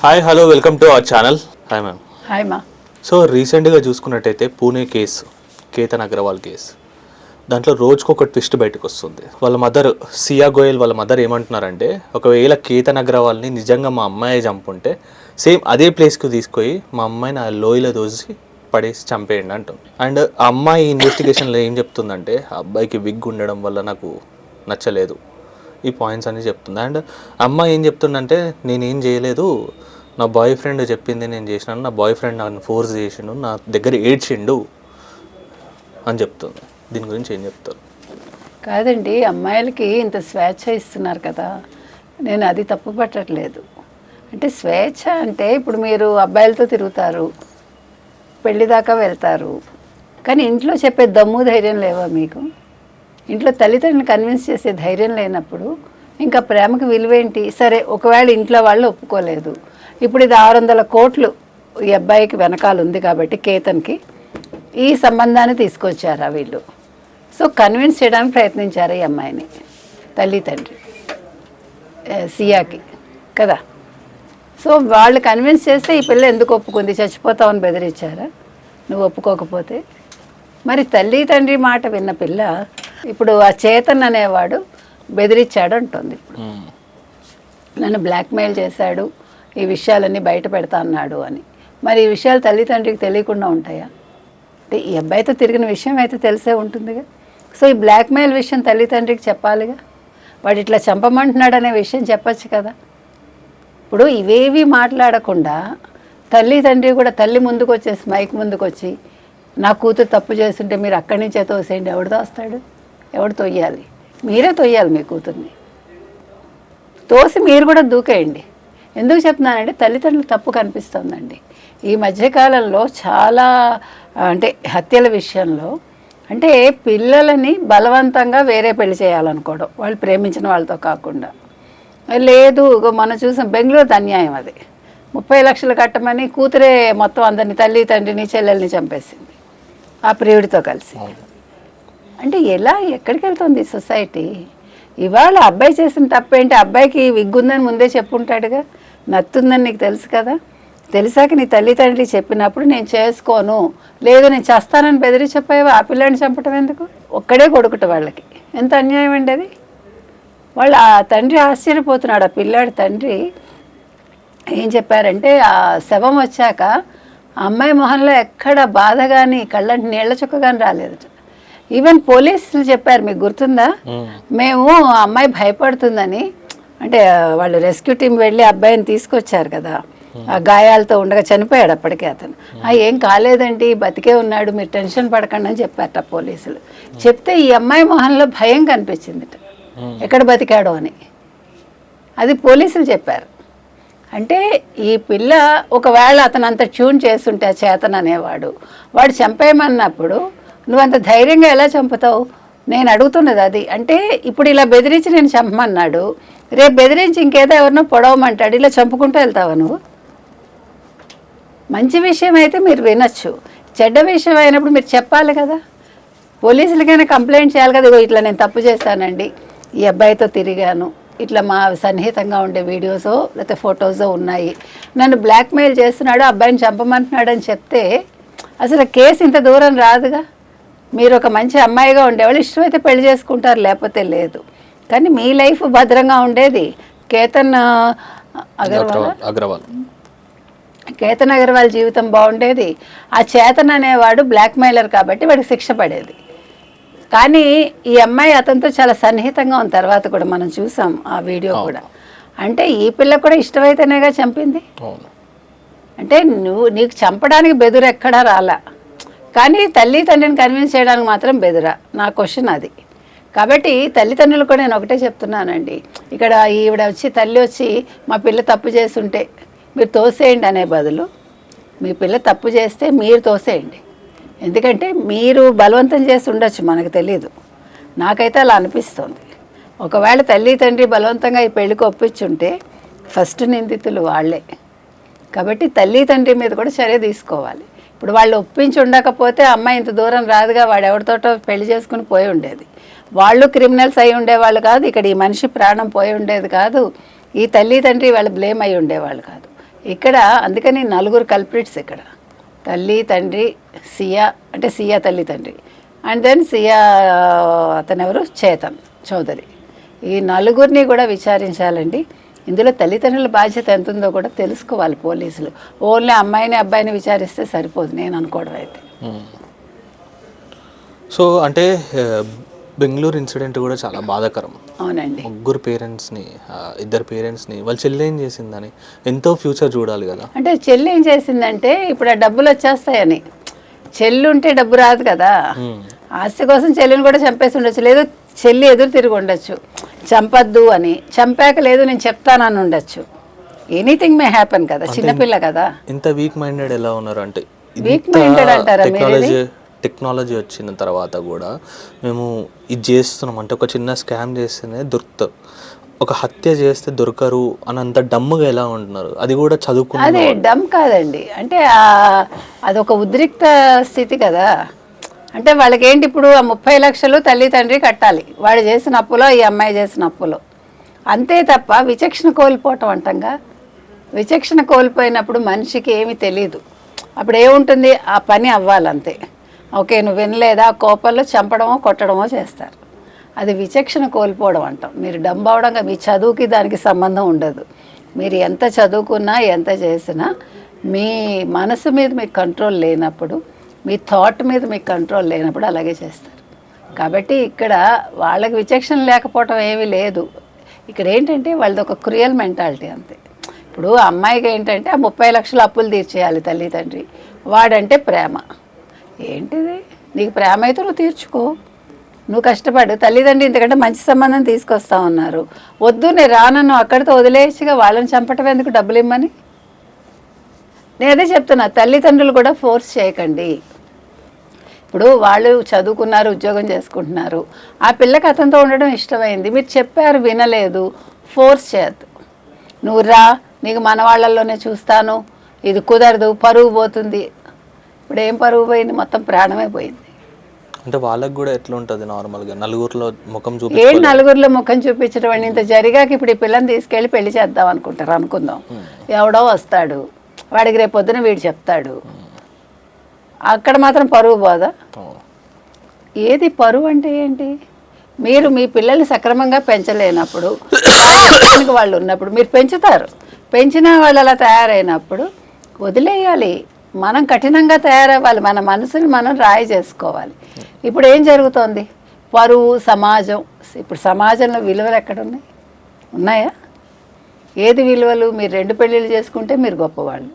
Hi hello welcome to our channel. Hi ma'am. Hi మా. So రీసెంట్గా చూసుకున్నట్టయితే Pune case, Ketan Agarwal case, దాంట్లో రోజుకొక ట్విస్ట్ బయటకు వస్తుంది. వాళ్ళ మదర్ సియా గోయల్ వాళ్ళ మదర్ ఏమంటున్నారంటే, ఒకవేళ కేతన్ అగర్వాల్ని నిజంగా మా అమ్మాయి చంపుంటే సేమ్ అదే ప్లేస్కి తీసుకొని మా అమ్మాయిని ఆ లోయలో దోసి పడేసి చంపేయండి అంటుంది. అండ్ ఆ అమ్మాయి ఇన్వెస్టిగేషన్లో ఏం చెప్తుందంటే, ఆ అబ్బాయికి విగ్ ఉండడం వల్ల నాకు నచ్చలేదు, ఈ పాయింట్స్ అన్నీ చెప్తుంది. అండ్ అమ్మాయి ఏం చెప్తుందంటే, నేనేం చేయలేదు, నా బాయ్ ఫ్రెండ్ చెప్పింది నేను చేసినాను, నా బాయ్ ఫ్రెండ్ నన్ను ఫోర్స్ చేసిండు, నా దగ్గర ఏడ్చిండు అని చెప్తుంది. దీని గురించి ఏం చెప్తారు? కాదండి, అమ్మాయిలకి ఇంత స్వేచ్ఛ ఇస్తున్నారు కదా, నేను అది తప్పు పట్టట్లేదు. అంటే స్వేచ్ఛ అంటే ఇప్పుడు మీరు అబ్బాయిలతో తిరుగుతారు, పెళ్లి దాకా వెళ్తారు, కానీ ఇంట్లో చెప్పే దమ్ము ధైర్యం లేవా మీకు? ఇంట్లో తల్లిదండ్రులను కన్విన్స్ చేసే ధైర్యం లేనప్పుడు ఇంకా ప్రేమకు విలువేంటి? సరే, ఒకవేళ ఇంట్లో వాళ్ళు ఒప్పుకోలేదు, ఇప్పుడు ఇది 600 కోట్లు ఈ అబ్బాయికి వెనకాల ఉంది కాబట్టి కేతన్కి ఈ సంబంధాన్ని తీసుకొచ్చారా వీళ్ళు? సో కన్విన్స్ చేయడానికి ప్రయత్నించారు ఈ అమ్మాయిని తల్లి తండ్రి సియాకి కదా. సో వాళ్ళు కన్విన్స్ చేస్తే ఈ పిల్ల ఎందుకు ఒప్పుకుంది? చచ్చిపోతామని బెదిరించారా నువ్వు ఒప్పుకోకపోతే? మరి తల్లి తండ్రి మాట విన్న పిల్ల ఇప్పుడు ఆ చేతన్ అనేవాడు బెదిరించాడు అంటుంది. ఇప్పుడు నన్ను బ్లాక్మెయిల్ చేశాడు, ఈ విషయాలన్నీ బయట పెడతా అన్నాడు అని. మరి ఈ విషయాలు తల్లిదండ్రికి తెలియకుండా ఉంటాయా? అంటే ఈ అబ్బాయితో తిరిగిన విషయం అయితే తెలిసే ఉంటుందిగా. సో ఈ బ్లాక్మెయిల్ విషయం తల్లిదండ్రికి చెప్పాలిగా. వాడు ఇట్లా చంపమంటున్నాడు అనే విషయం చెప్పచ్చు కదా. ఇప్పుడు ఇవేవి మాట్లాడకుండా తల్లిదండ్రి కూడా తల్లి ముందుకు వచ్చేసి మైక్ ముందుకు వచ్చి, నా కూతురు తప్పు చేస్తుంటే మీరు అక్కడి నుంచే తోసేయండి, ఎవడు తోస్తాడు? ఎవడు తొయ్యాలి? మీరే తొయ్యాలి మీ కూతుర్ని. తోసి మీరు కూడా దూకేయండి. ఎందుకు చెప్తున్నానంటే తల్లిదండ్రులకు తప్పు కనిపిస్తుందండి ఈ మధ్యకాలంలో చాలా. అంటే హత్యల విషయంలో అంటే పిల్లలని బలవంతంగా వేరే పెళ్లి చేయాలనుకోవడం, వాళ్ళు ప్రేమించిన వాళ్ళతో కాకుండా. లేదు, మనం చూసాం బెంగళూరు అన్యాయం అది. 30 లక్షలు కట్టమని కూతురే మొత్తం అందరినీ, తల్లి తండ్రిని చెల్లెల్ని చంపేసింది ఆ ప్రియుడితో కలిసి. అంటే ఎలా ఎక్కడికి వెళ్తుంది సొసైటీ? ఇవాళ అబ్బాయి చేసిన తప్పేంటి? అబ్బాయికి విగ్గుందని ముందే చెప్పుంటాడుగా, నత్తుందని నీకు తెలుసు కదా. తెలిసాక నీ తల్లిదండ్రి చెప్పినప్పుడు నేను చేసుకోను, లేదు నేను చేస్తానని బెదిరి చెప్పావు. ఆ పిల్లాడిని చంపటం ఎందుకు? ఒక్కడే కొడుకుట వాళ్ళకి. ఎంత అన్యాయం అండి అది. వాళ్ళు ఆ తండ్రి ఆశ్చర్యపోతున్నాడు. ఆ పిల్లాడి తండ్రి ఏం చెప్పారంటే, ఆ శవం వచ్చాక ఆ అమ్మాయి మొహంలో ఎక్కడ బాధ కానీ కళ్ళంటి నీళ్ల చుక్క కానీ రాలేదు. ఈవెన్ పోలీసులు చెప్పారు, మీకు గుర్తుందా, మేము ఆ అమ్మాయి భయపడుతుందని. అంటే వాళ్ళు రెస్క్యూ టీం వెళ్ళి అబ్బాయిని తీసుకొచ్చారు కదా, ఆ గాయాలతో ఉండగా చనిపోయాడు అప్పటికే అతను. ఏం కాలేదండి, బతికే ఉన్నాడు, మీరు టెన్షన్ పడకండి అని చెప్పారట పోలీసులు. చెప్తే ఈ అమ్మాయి మొహంలో భయం కనిపించింది, ఎక్కడ బతికాడో అని. అది పోలీసులు చెప్పారు. అంటే ఈ పిల్ల ఒకవేళ అతను అంత ట్యూన్ చేస్తుంటే ఆ చేతన్ అనేవాడు, వాడు చంపేయమన్నప్పుడు నువ్వు అంత ధైర్యంగా ఎలా చంపుతావు? నేను అడుగుతున్నది అది. అంటే ఇప్పుడు ఇలా బెదిరించి నేను చంపమన్నాడు, రేపు బెదిరించి ఇంకేదో ఎవరినో పొడవమంటాడు, ఇలా చంపుకుంటూ వెళ్తావా నువ్వు? మంచి విషయం అయితే మీరు వినొచ్చు, చెడ్డ విషయం అయినప్పుడు మీరు చెప్పాలి కదా. పోలీసులకైనా కంప్లైంట్ చేయాలి కదా, ఇట్లా నేను తప్పు చేశానండి, ఈ అబ్బాయితో తిరిగాను, ఇట్లా మా సన్నిహితంగా ఉండే వీడియోసో లేకపోతే ఫొటోసో ఉన్నాయి, నన్ను బ్లాక్మెయిల్ చేస్తున్నాడు, అబ్బాయిని చంపమంటున్నాడు అని చెప్తే అసలు కేసు ఇంత దూరం రాదుగా. మీరు ఒక మంచి అమ్మాయిగా ఉండేవాళ్ళు ఇష్టమైతే పెళ్లి చేసుకుంటారు, లేకపోతే లేదు. కానీ మీ లైఫ్ భద్రంగా ఉండేది. కేతన్ అగర్వాల్ జీవితం బాగుండేది. ఆ చేతన్ అనేవాడు బ్లాక్మెయిలర్ కాబట్టి వాడికి శిక్ష పడేది. కానీ ఈ అమ్మాయి అతనితో చాలా సన్నిహితంగా ఉన్న తర్వాత కూడా మనం చూసాం ఆ వీడియో కూడా. అంటే ఈ పిల్ల కూడా ఇష్టమైతేనేగా చంపింది. అంటే నీకు చంపడానికి బెదురు ఎక్కడా రాలా, కానీ తల్లిదండ్రిని కన్విన్స్ చేయడానికి మాత్రం బెదురా. నా క్వశ్చన్ అది. కాబట్టి తల్లిదండ్రులు కూడా నేను ఒకటే చెప్తున్నానండి, ఇక్కడ ఈవిడ వచ్చి తల్లి వచ్చి మా పిల్ల తప్పు చేస్తుంటే మీరు తోసేయండి అనే బదులు, మీ పిల్ల తప్పు చేస్తే మీరు తోసేయండి. ఎందుకంటే మీరు బలవంతం చేసి ఉండొచ్చు, మనకు తెలీదు. నాకైతే అలా అనిపిస్తుంది. ఒకవేళ తల్లి తండ్రి బలవంతంగా ఈ పెళ్లికి ఒప్పించుంటే ఫస్ట్ నిందితులు వాళ్ళే. కాబట్టి తల్లి తండ్రి మీద కూడా చర్య తీసుకోవాలి. ఇప్పుడు వాళ్ళు ఒప్పించి ఉండకపోతే అమ్మాయి ఇంత దూరం రాదుగా, వాడు ఎవరితోటో పెళ్లి చేసుకుని పోయి ఉండేది. వాళ్ళు క్రిమినల్స్ అయి ఉండేవాళ్ళు కాదు, ఇక్కడ ఈ మనిషి ప్రాణం పోయి ఉండేది కాదు, ఈ తల్లి తండ్రి వాళ్ళు బ్లేమ్ అయి ఉండేవాళ్ళు కాదు. ఇక్కడ అందుకని నలుగురు కల్ప్రిట్స్ ఇక్కడ, తల్లి తండ్రి సియా, అంటే సియా తల్లి తండ్రి, అండ్ దెన్ సియా అతను ఎవరు, చేతన్ చౌదరి. ఈ నలుగురిని కూడా విచారించాలండి. ఇందులో తల్లిదండ్రుల బాధ్యత ఎంత ఉందో కూడా తెలుసుకోవాలి పోలీసులు. ఓన్లీ అమ్మాయిని అబ్బాయిని విచారిస్తే సరిపోదు నేను అనుకోవడం అయితే. సో అంటే బెంగళూరు ఇన్సిడెంట్ కూడా చాలా బాధాకరం. అవునండి. ముగ్గురు పేరెంట్స్ని, ఇద్దరు పేరెంట్స్ని వాళ్ళ చెల్లి ఏం చేసిందని, ఎంతో ఫ్యూచర్ చూడాలి కదా. అంటే చెల్లి ఏం చేసిందంటే ఇప్పుడు ఆ డబ్బులు వచ్చేస్తాయని, చెల్లి ఉంటే డబ్బు రాదు కదా, ఆస్తి కోసం చెల్లిని కూడా చంపేసి ఉండొచ్చు, లేదు చెల్లి ఎదురు తిరిగి ఉండొచ్చు చంపద్దు అని, చంపాక లేదు నేను చెప్తానని ఉండొచ్చు, ఎనీథింగ్ మే హ్యాపెన్ కదా, చిన్నపిల్ల కదా. ఇంత వీక్ మైండెడ్ ఎలా ఉన్నారు అంటే, వీక్ మైండెడ్ అంటారా మీరు? టెక్నాలజీ వచ్చిన తర్వాత కూడా మేము ఇది చేస్తున్నాం అంటే, ఒక చిన్న స్కామ్ చేస్తేనే దొరుకుతారు, ఒక హత్య చేస్తే దొరకరు అని అంత డమ్ముగా ఎలా ఉంటున్నారు. అది కూడా చదువుకున్న, అదే డమ్ కాదండి, అంటే అదొక ఉద్రిక్త స్థితి కదా. అంటే వాళ్ళకి ఏంటి, ఇప్పుడు ఆ 30 లక్షలు తల్లి తండ్రి కట్టాలి, వాడు చేసిన అప్పులో ఈ అమ్మాయి చేసిన అప్పులో, అంతే తప్ప విచక్షణ కోల్పోవటం అంటంగా. విచక్షణ కోల్పోయినప్పుడు మనిషికి ఏమీ తెలియదు, అప్పుడు ఏముంటుంది, ఆ పని అవ్వాలంతే. ఓకే నువ్వు వినలేదా, కోపంలో చంపడమో కొట్టడమో చేస్తారు, అది విచక్షణ కోల్పోవడం అంటాం. మీరు డంబ్ అవడంగా, మీ చదువుకి దానికి సంబంధం ఉండదు. మీరు ఎంత చదువుకున్నా ఎంత చేసినా మీ మనసు మీద మీకు కంట్రోల్ లేనప్పుడు, మీ థాట్ మీద మీకు కంట్రోల్ లేనప్పుడు అలాగే చేస్తారు. కాబట్టి ఇక్కడ వాళ్ళకి విచక్షణ లేకపోవటం ఏమీ లేదు. ఇక్కడ ఏంటంటే వాళ్ళది ఒక క్రియల్ మెంటాలిటీ అంతే. ఇప్పుడు అమ్మాయికి ఏంటంటే ఆ 30 లక్షలు అప్పులు తీర్చేయాలి తల్లి తండ్రి, వాడంటే ప్రేమ. ఏంటిది, నీకు ప్రేమ అయితే నువ్వు తీర్చుకో, నువ్వు కష్టపడు, తల్లిదండ్రి ఇంతకంటే మంచి సంబంధం తీసుకొస్తా ఉన్నారు, వద్దు నేను రానన్ను అక్కడితో వదిలేసిగా వాళ్ళని చంపటం ఎందుకు, డబ్బులు ఇమ్మని. నేను అదే చెప్తున్నా, తల్లిదండ్రులు కూడా ఫోర్స్ చేయకండి. ఇప్పుడు వాళ్ళు చదువుకున్నారు, ఉద్యోగం చేసుకుంటున్నారు, ఆ పిల్లకి అతనితో ఉండడం ఇష్టమైంది, మీరు చెప్పారు వినలేదు, ఫోర్స్ చేయద్దు. నువ్వు రా, నీకు మన వాళ్ళల్లోనే చూస్తాను, ఇది కుదరదు, పరువు పోతుంది. ఇప్పుడు ఏం పరువు పోయింది, మొత్తం ప్రాణమే పోయింది. అంటే వాళ్ళకి కూడా ఎట్లా ఉంటుంది నార్మల్గా, నలుగురిలో ముఖం నలుగురిలో ముఖం చూపించడం అండి. ఇంత జరిగాక ఇప్పుడు ఈ పిల్లని తీసుకెళ్ళి పెళ్లి చేద్దాం అనుకుంటారు, అనుకుందాం, ఎవడో వస్తాడు, వాడికి రేపు పొద్దున వీడు చెప్తాడు, అక్కడ మాత్రం పరువు పోదా? ఏది పరువు అంటే ఏంటి? మీరు మీ పిల్లల్ని సక్రమంగా పెంచలేనప్పుడు, వాళ్ళు ఉన్నప్పుడు మీరు పెంచుతారు, పెంచిన వాళ్ళు అలా తయారైనప్పుడు వదిలేయాలి. మనం కఠినంగా తయారవ్వాలి, మన మనసుని మనం రాయి చేసుకోవాలి. ఇప్పుడు ఏం జరుగుతోంది, పరువు, సమాజం. ఇప్పుడు సమాజంలో విలువలు ఎక్కడున్నాయి, ఉన్నాయా? ఏది విలువలు? మీరు 2 పెళ్ళిళ్ళు చేసుకుంటే మీరు గొప్పవాళ్ళు,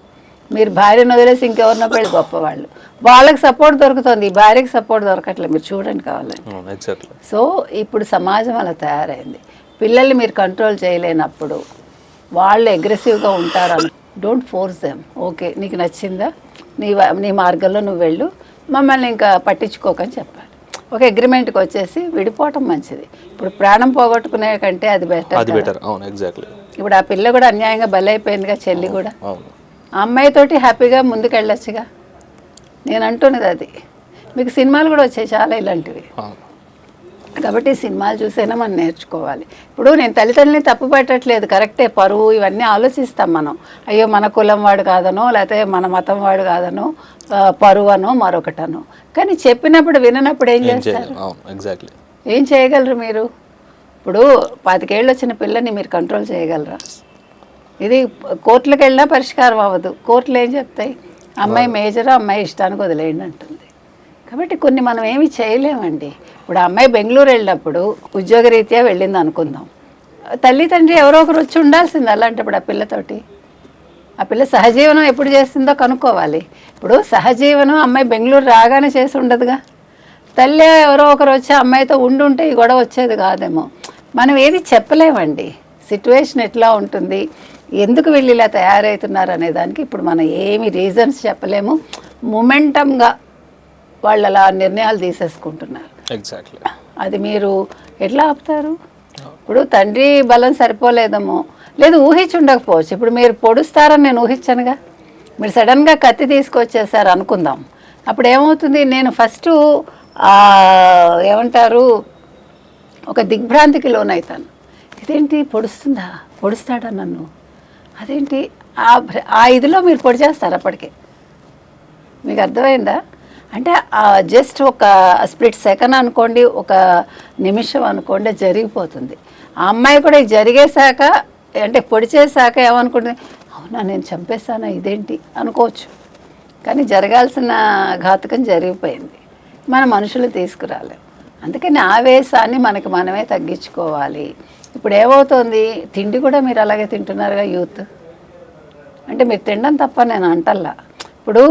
మీరు భార్యను వదిలేసి ఇంకెవరినో పెళ్ళి గొప్పవాళ్ళు, వాళ్ళకి సపోర్ట్ దొరుకుతుంది, ఈ భార్యకి సపోర్ట్ దొరకట్లేదు. మీరు చూడండి కావాలండి. సో ఇప్పుడు సమాజం అలా తయారైంది. పిల్లల్ని మీరు కంట్రోల్ చేయలేనప్పుడు వాళ్ళు అగ్రెసివ్గా ఉంటారు. Don't force them. ఓకే నీకు నచ్చిందా, నీ మార్గంలో నువ్వు వెళ్ళు, మమ్మల్ని ఇంకా పట్టించుకోకని చెప్పాలి. ఒక అగ్రిమెంట్కి వచ్చేసి విడిపోవటం మంచిది. ఇప్పుడు ప్రాణం పోగొట్టుకునే కంటే అది బెటర్. ఇప్పుడు ఆ పిల్ల కూడా అన్యాయంగా బలైపోయిందిగా, చెల్లి కూడా. ఆ అమ్మాయితోటి హ్యాపీగా ముందుకు వెళ్ళొచ్చుగా. నేను అంటున్నది అది. మీకు సినిమాలు కూడా వచ్చాయి చాలా ఇలాంటివి. కాబట్టి సినిమాలు చూసైనా మనం నేర్చుకోవాలి. ఇప్పుడు నేను తల్లిదండ్రులని తప్పు పెట్టట్లేదు, కరెక్టే, పరువు ఇవన్నీ ఆలోచిస్తాం మనం. అయ్యో మన కులం వాడు కాదనో, లేకపోతే మన మతం వాడు కాదనో, పరువు అనో మరొకటనో. కానీ చెప్పినప్పుడు విననప్పుడు ఏం చేస్తారు? ఏం చేయగలరు మీరు? ఇప్పుడు 25 ఏళ్ళు వచ్చిన పిల్లని మీరు కంట్రోల్ చేయగలరా? ఇది కోర్టులకు వెళ్ళినా పరిష్కారం అవ్వదు. కోర్టులు ఏం చెప్తాయి, అమ్మాయి మేజరా, అమ్మాయి ఇష్టానికి వదిలేయండి అంటుంది. కాబట్టి కొన్ని మనం ఏమి చేయలేమండి. ఇప్పుడు ఆ అమ్మాయి బెంగళూరు వెళ్ళినప్పుడు ఉద్యోగరీత్యా వెళ్ళింది అనుకుందాం, తల్లి తండ్రి ఎవరో ఒకరు వచ్చి ఉండాల్సింది. అలాంటప్పుడు ఆ పిల్లతోటి, ఆ పిల్ల సహజీవనం ఎప్పుడు చేస్తుందో కనుక్కోవాలి. ఇప్పుడు సహజీవనం అమ్మాయి బెంగళూరు రాగానే చేసి ఉండదుగా. తల్లి ఎవరో ఒకరు వచ్చి అమ్మాయితో ఉండుంటే ఈ గొడవ వచ్చేది కాదేమో. మనం ఏది చెప్పలేమండి, సిచ్యువేషన్ ఎట్లా ఉంటుంది, ఎందుకు వీళ్ళు ఇలా తయారవుతున్నారు అనే దానికి ఇప్పుడు మనం ఏమి రీజన్స్ చెప్పలేము. మొమెంటంగా వాళ్ళు అలా నిర్ణయాలు తీసేసుకుంటున్నారు. అది మీరు ఎట్లా ఆపుతారు? ఇప్పుడు తండ్రి బలం సరిపోలేదేమో, లేదు ఊహించి ఉండకపోవచ్చు. ఇప్పుడు మీరు పొడుస్తారని నేను ఊహించానుగా, మీరు సడన్గా కత్తి తీసుకొచ్చేసారు అనుకుందాం, అప్పుడు ఏమవుతుంది? నేను ఫస్ట్ ఏమంటారు, ఒక దిగ్భ్రాంతికి లోనవుతాను. ఇదేంటి పొడుస్తాడా నన్ను, అదేంటి ఆ ఇదిలో మీరు పొడి చేస్తారు అప్పటికే. మీకు అర్థమైందా? అంటే జస్ట్ ఒక స్ప్లిట్ సెకండ్ అనుకోండి, ఒక నిమిషం అనుకోండి, జరిగిపోతుంది. ఆ అమ్మాయి కూడా ఇది జరిగేశాక, అంటే పొడి చేశాక ఏమనుకుంటుంది, అవునా నేను చంపేశానా ఇదేంటి అనుకోవచ్చు. కానీ జరగాల్సిన ఘాతుకం జరిగిపోయింది. మన మనుషులు తీసుకురాలేం. అందుకని ఆవేశాన్ని మనకి మనమే తగ్గించుకోవాలి. ఇప్పుడు ఏమవుతుంది, తిండి కూడా మీరు అలాగే తింటున్నారుగా యూత్. అంటే మీరు తినడం తప్ప నేను అంటల్లా. ఇప్పుడు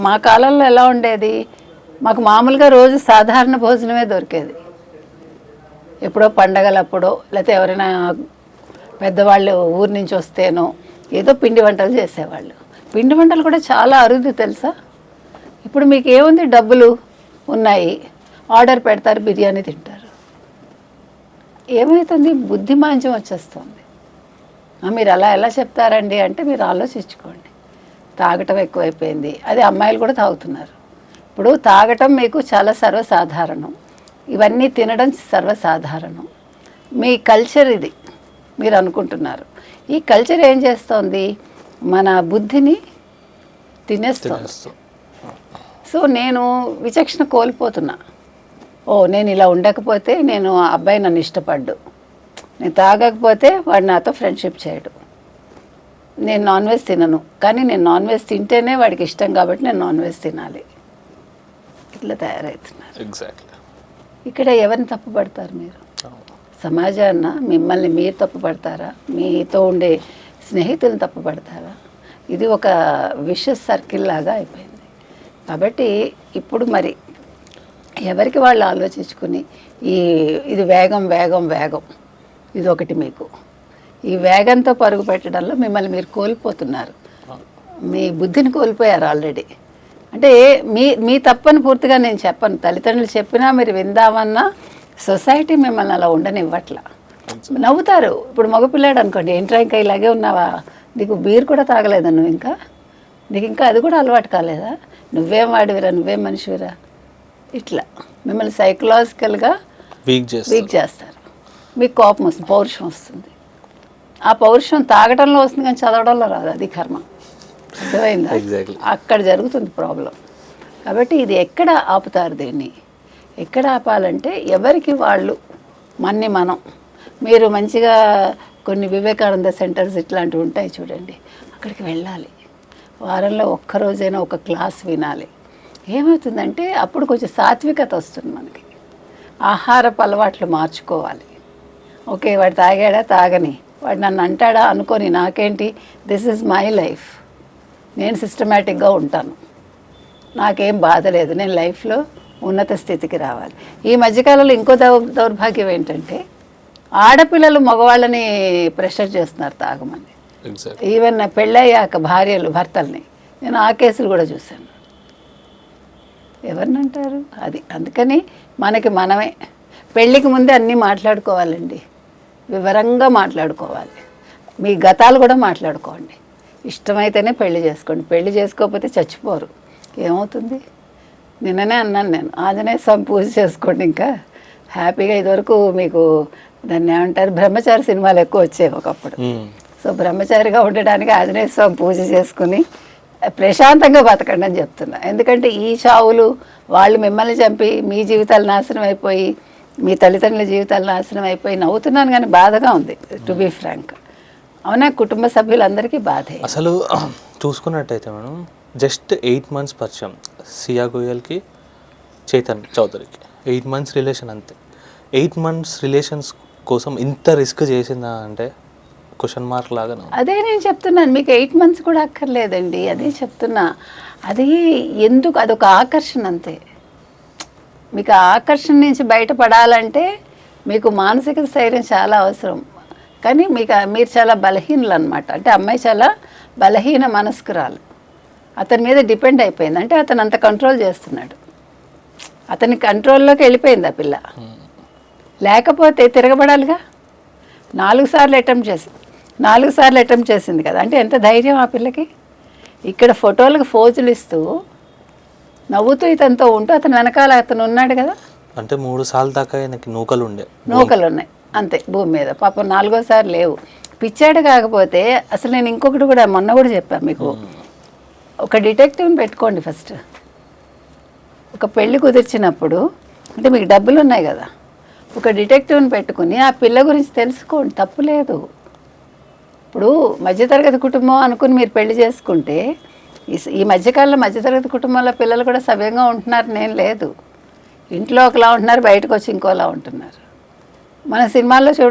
మా కాలంలో ఎలా ఉండేది, మాకు మామూలుగా రోజు సాధారణ భోజనమే దొరికేది. ఎప్పుడో పండగలప్పుడో, లేకపోతే ఎవరైనా పెద్దవాళ్ళు ఊరి నుంచి వస్తేనో ఏదో పిండి వంటలు చేసేవాళ్ళు. పిండి వంటలు కూడా చాలా అరుదు తెలుసా. ఇప్పుడు మీకు ఏముంది, డబ్బులు ఉన్నాయి, ఆర్డర్ పెడతారు, బిర్యానీ తింటారు. ఏమవుతుంది, బుద్ధిమాంద్యం వచ్చేస్తుంది. మీరు అలా ఎలా చెప్తారండి అంటే మీరు ఆలోచించుకోండి. తాగటం ఎక్కువైపోయింది, అది అమ్మాయిలు కూడా తాగుతున్నారు. ఇప్పుడు తాగటం మీకు చాలా సర్వసాధారణం, ఇవన్నీ తినడం సర్వసాధారణం. మీ కల్చర్ ఇది మీరు అనుకుంటున్నారు. ఈ కల్చర్ ఏం చేస్తోంది, మన బుద్ధిని తినేస్తుంది. సో నేను విచక్షణ కోల్పోతున్నా. నేను ఇలా ఉండకపోతే నేను ఆ అబ్బాయి నన్ను ఇష్టపడ్డు, నేను తాగకపోతే వాడు నాతో ఫ్రెండ్షిప్ చేయడు, నేను నాన్ వెజ్ తినను, కానీ నేను నాన్ వెజ్ తింటేనే వాడికి ఇష్టం కాబట్టి నేను నాన్ వెజ్ తినాలి. ఇట్లా తయారవుతున్నారు. ఎగ్జాక్ట్లీ. ఇక్కడ ఎవరిని తప్పుపడతారు మీరు? సమాజాన్న మిమ్మల్ని మీరు తప్పుపడతారా? మీతో ఉండే స్నేహితులను తప్పుపడతారా? ఇది ఒక విషస్ సర్కిల్ లాగా అయిపోయింది. కాబట్టి ఇప్పుడు మరి ఎవరికి వాళ్ళు ఆలోచించుకుని ఇది వేగం వేగం వేగం ఇది ఒకటి. మీకు ఈ వేగంతో పరుగు పెట్టడంలో మిమ్మల్ని మీరు కోల్పోతున్నారు. మీ బుద్ధిని కోల్పోయారు ఆల్రెడీ. అంటే మీ తప్పని పూర్తిగా నేను చెప్పను. తల్లిదండ్రులు చెప్పినా మీరు విందామన్నా సొసైటీ మిమ్మల్ని అలా ఉండనివ్వట్లా. నవ్వుతారు. ఇప్పుడు మగపిల్లాడు అనుకోండి, ఏంట్రా ఇంకా ఇలాగే ఉన్నావా, నీకు బీర్ కూడా తాగలేదా, నీకు ఇంకా అది కూడా అలవాటు కాలేదా, నువ్వేం వాడివిరా, నువ్వేం మనిషివిరా, ఇట్లా మిమ్మల్ని సైకలాజికల్గా వీక్ చేస్తారు. మీకు కోపం వస్తుంది, పౌరుషం వస్తుంది. ఆ పౌరుషం తాగడంలో వస్తుంది కానీ చదవడంలో రాదు. అది కర్మ. అర్థమైందా? అక్కడ జరుగుతుంది ప్రాబ్లం. కాబట్టి ఇది ఎక్కడ ఆపుతారు, దీన్ని ఎక్కడ ఆపాలంటే ఎవరికి వాళ్ళు మనం మీరు మంచిగా కొన్ని వివేకానంద సెంటర్స్ ఇట్లాంటివి ఉంటాయి చూడండి, అక్కడికి వెళ్ళాలి. వారంలో ఒక్కరోజైనా ఒక క్లాస్ వినాలి. ఏమవుతుందంటే అప్పుడు కొంచెం సాత్వికత వస్తుంది మనకి. ఆహారపు అలవాట్లు మార్చుకోవాలి. ఓకే, వాడు తాగాడా తాగని, వాడు నన్ను అంటాడా అనుకొని నాకేంటి, దిస్ ఈజ్ మై లైఫ్, నేను సిస్టమేటిక్గా ఉంటాను, నాకేం బాధ లేదు, నేను లైఫ్లో ఉన్నత స్థితికి రావాలి. ఈ మధ్యకాలంలో ఇంకో దౌర్భాగ్యం ఏంటంటే ఆడపిల్లలు మగవాళ్ళని ప్రెషర్ చేస్తున్నారు తాగమని. ఈవెన్ పెళ్ళయ్యాక భార్యలు భర్తల్ని, నేను ఆ కేసులు కూడా చూశాను. ఎవరినంటారు అది. అందుకని మనమే పెళ్ళికి ముందే అన్నీ మాట్లాడుకోవాలండి, వివరంగా మాట్లాడుకోవాలి. మీ గతాలు కూడా మాట్లాడుకోండి. ఇష్టమైతేనే పెళ్లి చేసుకోండి, పెళ్లి చేసుకోకపోతే చచ్చిపోరు. ఏమవుతుంది? నిన్ననే అన్నాను నేను, ఆంజనేయ స్వామి పూజ చేసుకోండి, ఇంకా హ్యాపీగా. ఇదివరకు మీకు దాన్ని ఏమంటారు, బ్రహ్మచారి సినిమాలు ఎక్కువ వచ్చాయి ఒకప్పుడు. సో బ్రహ్మచారిగా ఉండడానికి ఆంజనేయ స్వామి పూజ చేసుకుని ప్రశాంతంగా బతకండి అని చెప్తున్నా. ఎందుకంటే ఈ చావులు, వాళ్ళు మిమ్మల్ని చంపి మీ జీవితాలు నాశనం అయిపోయి, మీ తల్లిదండ్రుల జీవితాలు నాశనం అయిపోయి నవ్వుతున్నాను కానీ బాధగా ఉంది, టు బీ ఫ్రాంక్. అవునా, కుటుంబ సభ్యులందరికీ బాధే. అసలు చూసుకున్నట్టయితే మనం జస్ట్ 8 months పరిచయం సియా గోయల్కి చేతన్ చౌదరికి, 8 months రిలేషన్ అంతే. 8 months రిలేషన్స్ కోసం ఇంత రిస్క్ చేసిందా అంటే క్వశ్చన్ మార్క్ లాగా. అదే నేను చెప్తున్నాను, మీకు 8 months కూడా అక్కర్లేదండి. అదే చెప్తున్నా, అది ఎందుకు, అదొక ఆకర్షణ అంతే. మీకు ఆ ఆకర్షణ నుంచి బయటపడాలంటే మీకు మానసిక స్థైర్యం చాలా అవసరం. కానీ మీరు చాలా బలహీనులు అనమాట. అంటే అమ్మాయి చాలా బలహీన మనస్కురాలు, అతని మీద డిపెండ్ అయిపోయింది. అంటే అతను అంత కంట్రోల్ చేస్తున్నాడు, అతని కంట్రోల్లోకి వెళ్ళిపోయింది ఆ పిల్ల. లేకపోతే తిరగబడాలిగా. 4 సార్లు అటెంప్ట్ చేసింది కదా, అంటే ఎంత ధైర్యం ఆ పిల్లకి. ఇక్కడ ఫోటోలకు ఫోజులు ఇస్తూ నవ్వుతూ ఇతనితో ఉంటూ అతను వెనకాల అతను ఉన్నాడు కదా. అంటే 3 సార్లు దాకా ఆయనకి నూకలు ఉన్నాయి అంతే భూమి మీద. పాపం 4వ సారి లేవు. పిచ్చాడు కాకపోతే అసలు నేను ఇంకొకటి కూడా మొన్న కూడా చెప్పాను మీకు, ఒక డిటెక్టివ్ని పెట్టుకోండి ఫస్ట్. ఒక పెళ్లి కుదిర్చినప్పుడు అంటే మీకు డబ్బులు ఉన్నాయి కదా, ఒక డిటెక్టివ్ని పెట్టుకుని ఆ పిల్ల గురించి తెలుసుకోండి, తప్పు లేదు. ఇప్పుడు మధ్యతరగతి కుటుంబం అనుకుని మీరు పెళ్లి చేసుకుంటే ఈ మధ్యకాలంలో మధ్యతరగతి కుటుంబంలో పిల్లలు కూడా సవ్యంగా ఉంటున్నారు నేను లేదు. ఇంట్లో ఒకలా ఉంటున్నారు, బయటకు వచ్చి ఇంకోలా ఉంటున్నారు. మన సినిమాల్లో